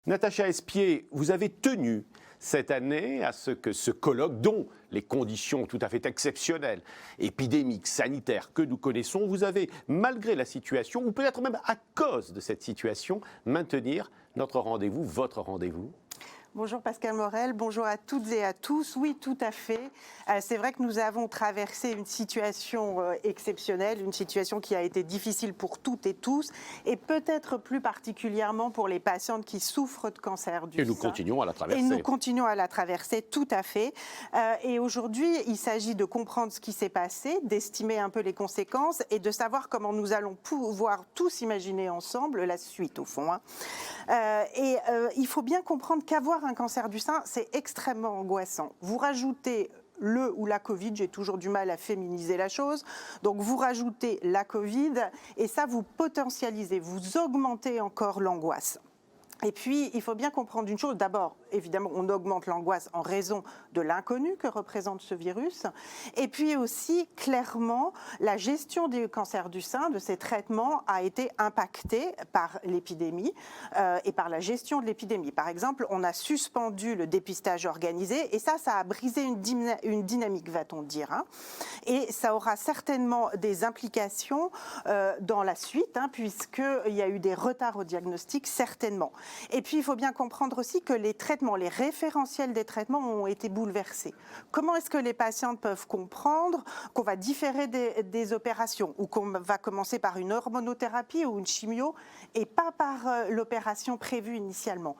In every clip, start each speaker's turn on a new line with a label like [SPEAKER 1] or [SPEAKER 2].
[SPEAKER 1] Natacha Espier, vous avez tenu cette année à ce que ce colloque, dont les conditions tout à fait exceptionnelles, épidémiques, sanitaires que nous connaissons, vous avez, malgré la situation, ou peut-être même à cause de cette situation, maintenir notre rendez-vous, votre rendez-vous.
[SPEAKER 2] Bonjour Pascal Morel, bonjour à toutes et à tous. Oui, tout à fait. C'est vrai que nous avons traversé une situation exceptionnelle, une situation qui a été difficile pour toutes et tous, et peut-être plus particulièrement pour les patientes qui souffrent de cancer du sein.
[SPEAKER 1] Et nous continuons à la traverser.
[SPEAKER 2] Et nous continuons à la traverser, tout à fait. Et aujourd'hui, il s'agit de comprendre ce qui s'est passé, d'estimer un peu les conséquences et de savoir comment nous allons pouvoir tous imaginer ensemble la suite, au fond. Il faut bien comprendre qu'avoir un cancer du sein, c'est extrêmement angoissant. Vous rajoutez le ou la Covid, j'ai toujours du mal à féminiser la chose, donc vous rajoutez la Covid et ça vous potentialisez, vous augmentez encore l'angoisse. Et puis, il faut bien comprendre une chose. D'abord, évidemment, on augmente l'angoisse en raison de l'inconnu que représente ce virus. Et puis aussi, clairement, la gestion du cancer du sein, de ces traitements, a été impactée par l'épidémie et par la gestion de l'épidémie. Par exemple, on a suspendu le dépistage organisé et ça a brisé une dynamique, va-t-on dire. Et ça aura certainement des implications dans la suite, puisqu'il y a eu des retards au diagnostic, certainement. Et puis, il faut bien comprendre aussi que les traitements, les référentiels des traitements ont été bouleversés. Comment est-ce que les patientes peuvent comprendre qu'on va différer des opérations ou qu'on va commencer par une hormonothérapie ou une chimio et pas par l'opération prévue initialement?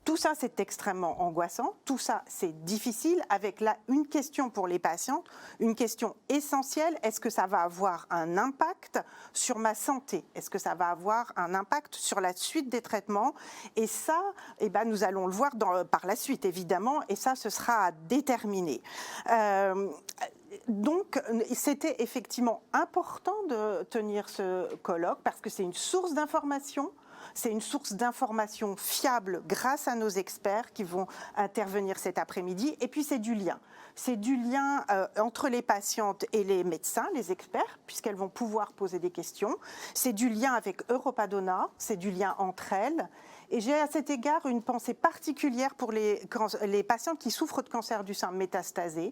[SPEAKER 2] Tout ça, c'est extrêmement angoissant. Tout ça, c'est difficile. Avec là une question pour les patients, une question essentielle. Est-ce que ça va avoir un impact sur ma santé? Est-ce que ça va avoir un impact sur la suite des traitements? Et ça, nous allons le voir par la suite, évidemment. Et ça, ce sera à déterminer. Donc, c'était effectivement important de tenir ce colloque parce que c'est une source d'information. C'est une source d'information fiable grâce à nos experts qui vont intervenir cet après-midi. Et puis, c'est du lien. C'est du lien entre les patientes et les médecins, les experts, puisqu'elles vont pouvoir poser des questions. C'est du lien avec Europadona, c'est du lien entre elles. Et j'ai à cet égard une pensée particulière pour les patientes qui souffrent de cancer du sein métastasé,